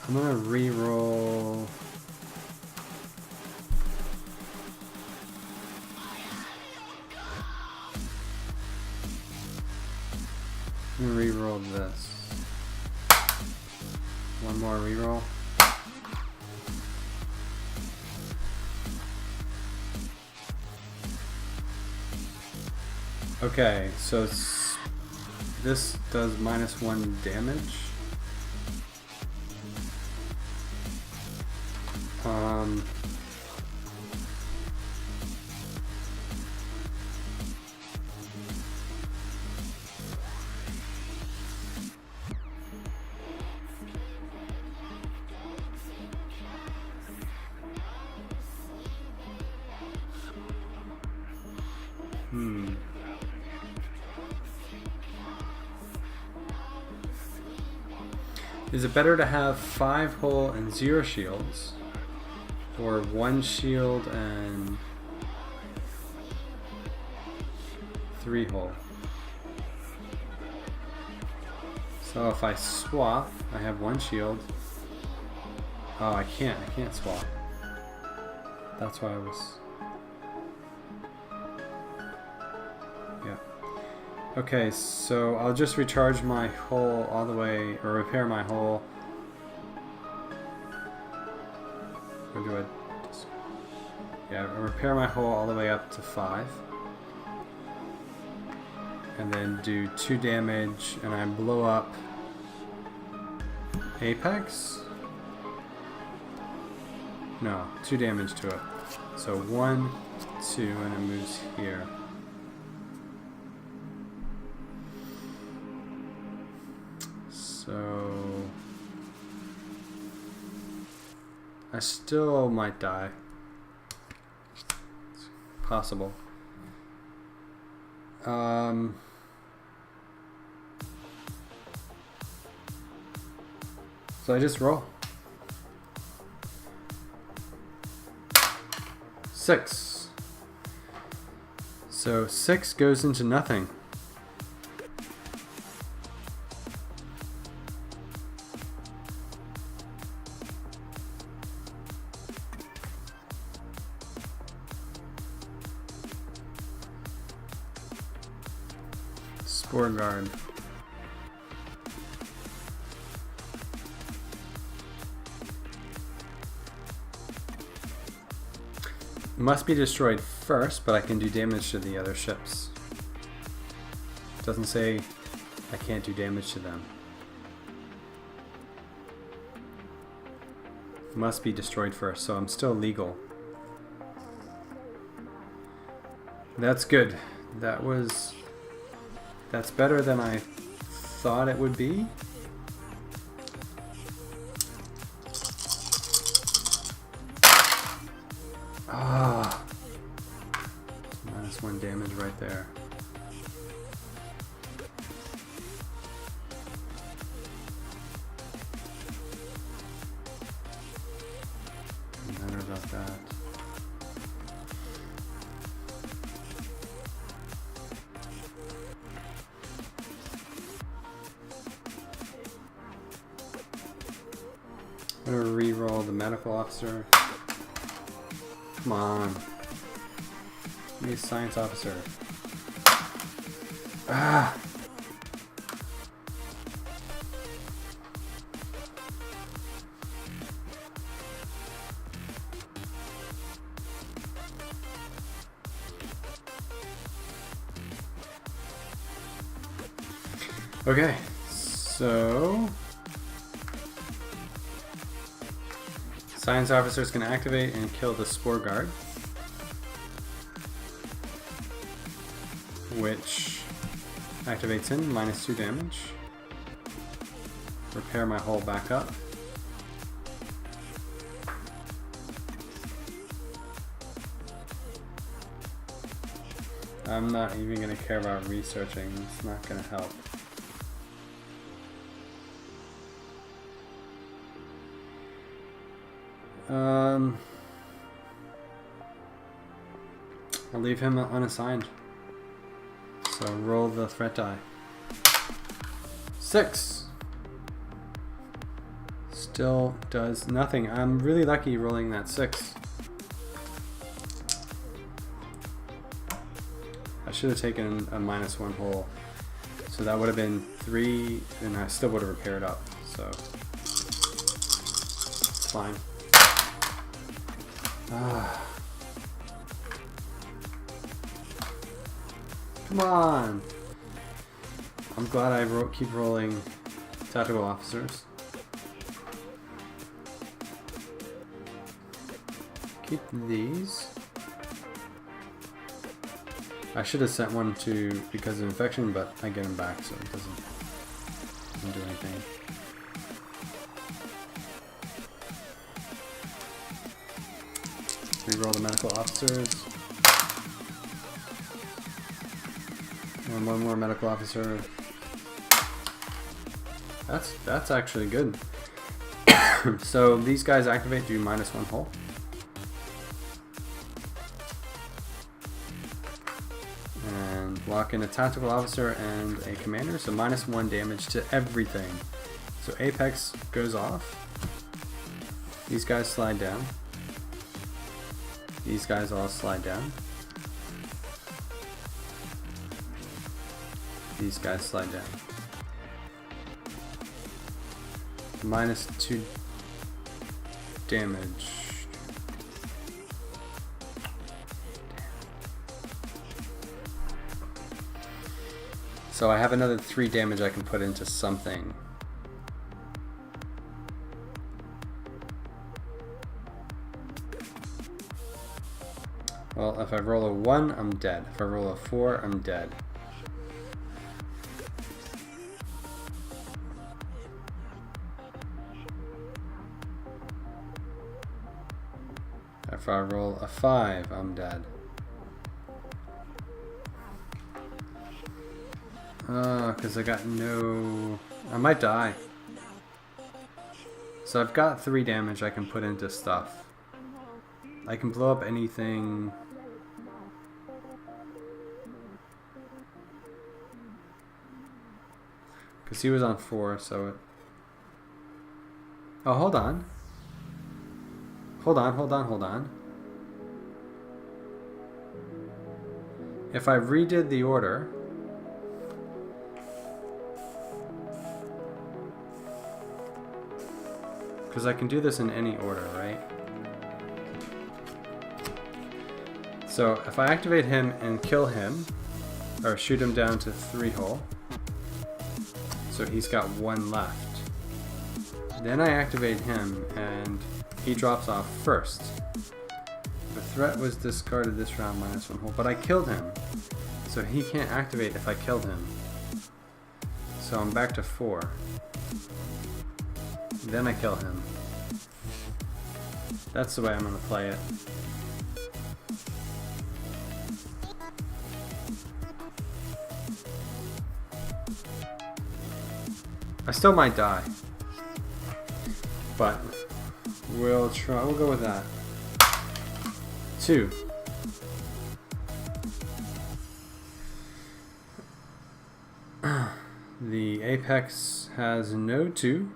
I'm gonna re-roll. I'm gonna re-roll this. One more re-roll. Okay, so this does -1 damage. Is it better to have 5 hull and 0 shields, or 1 shield and 3 hull? So if I swap, I have 1 shield. Oh, I can't swap. That's why I was... Yeah. Okay, so I'll just recharge my hull all the way, or repair my hull. Or do I just... Yeah, I'll repair my hull all the way up to 5. And then do 2 damage, and I blow up Apex? No, 2 damage to it. So 1, 2, and it moves here. So I still might die. It's possible. So I just roll. 6. So 6 goes into nothing. Spore guard. Must be destroyed first, but I can do damage to the other ships. Doesn't say I can't do damage to them. Must be destroyed first, so I'm still legal. That's good. That's better than I thought it would be. Ah, -1 damage right there. I'm gonna re-roll the medical officer. Come on. Give me a science officer. Ah! Okay, so science officer is going to activate and kill the spore guard, which activates him, -2 damage. Repair my hull back up. I'm not even going to care about researching, it's not going to help. I'll leave him unassigned. So roll the threat die. 6! Still does nothing. I'm really lucky rolling that 6. I should have taken a -1 hull. So that would have been 3, and I still would have repaired up. So it's fine. Come on! I'm glad I keep rolling tactical officers. Keep these. I should have sent one to because of infection, but I get him back, so it doesn't do anything. Reroll the medical officers. And one more medical officer. That's actually good. So these guys activate, do -1 hull. And lock in a tactical officer and a commander, so -1 damage to everything. So Apex goes off. These guys slide down. These guys all slide down. These guys slide down. -2 damage. So I have another 3 damage I can put into something. Well, if I roll a 1, I'm dead. If I roll a 4, I'm dead. If I roll a 5, I'm dead. Because I got no... I might die. So I've got 3 damage I can put into stuff. I can blow up anything... Because he was on 4, so it... Oh, hold on. Hold on. If I redid the order... Because I can do this in any order, right? So if I activate him and kill him, or shoot him down to 3 hull, so he's got 1 left. Then I activate him and he drops off first. The threat was discarded this round, -1 hull, but I killed him. So he can't activate if I killed him. So I'm back to 4. Then I kill him. That's the way I'm going to play it. I still might die. But we'll try. We'll go with that. 2. The Apex has no 2.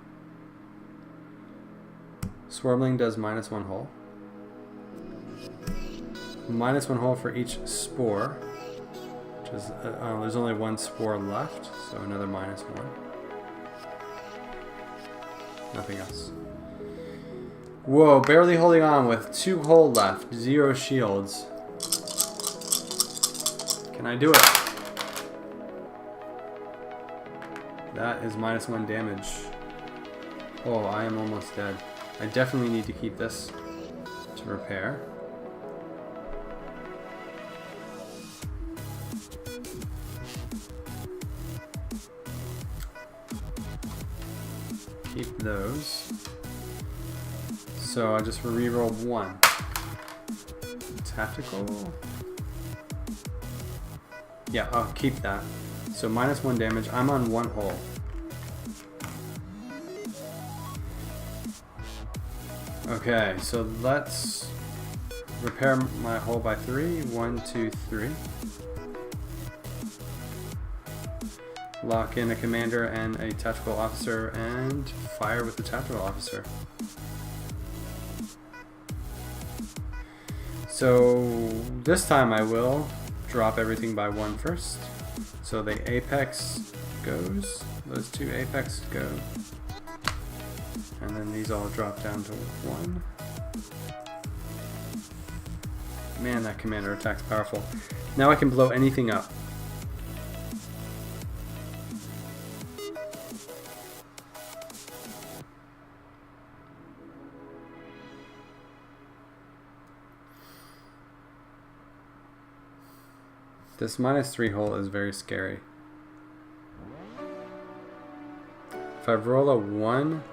Swarmling does -1 hull. -1 hull for each spore. Which is, there's only 1 spore left, so another -1. Nothing else. Whoa, barely holding on with 2 hull left, 0 shields. Can I do it? That is -1 damage. Oh, I am almost dead. I definitely need to keep this to repair. Keep those. So I just re-rolled 1. Tactical. Yeah, I'll keep that. So -1 damage. I'm on 1 hull. Okay, so let's repair my hull by 3. 1, 2, 3. Lock in a commander and a tactical officer and fire with the tactical officer. So this time I will drop everything by 1 first. So the apex goes, those 2 apex go, and then these all drop down to 1. Man, that commander attack's powerful. Now I can blow anything up. This -3 hull is very scary. If I roll a 1,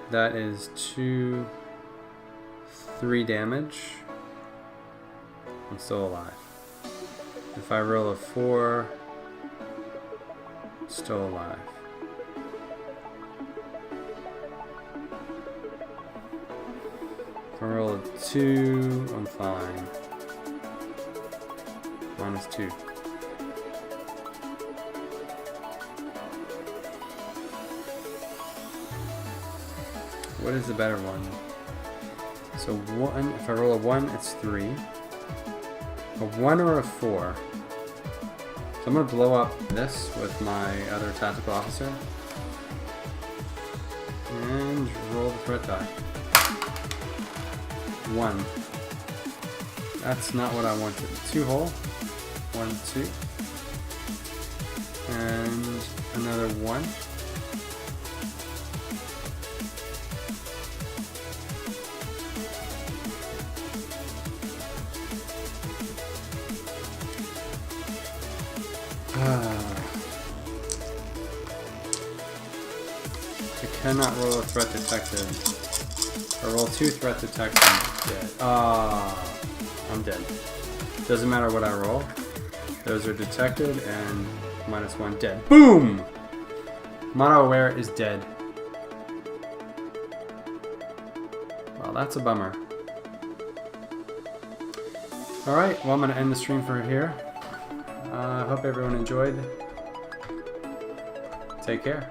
that is 2, 3 damage. I'm still alive. If I roll a 4, still alive. If I roll a 2, I'm fine. -2. What is the better one? So 1, if I roll a 1, it's 3. A 1 or a 4. So I'm going to blow up this with my other tactical officer. And roll the threat die. 1. That's not what I wanted. 2 hull. 1, 2. And another 1. I cannot roll a threat detected. If I roll 2 threat detected, I'm dead. I'm dead. Doesn't matter what I roll. Those are detected and -1 dead. Boom! Monoaware is dead. Well, that's a bummer. Alright, well I'm going to end the stream for here. I hope everyone enjoyed. Take care.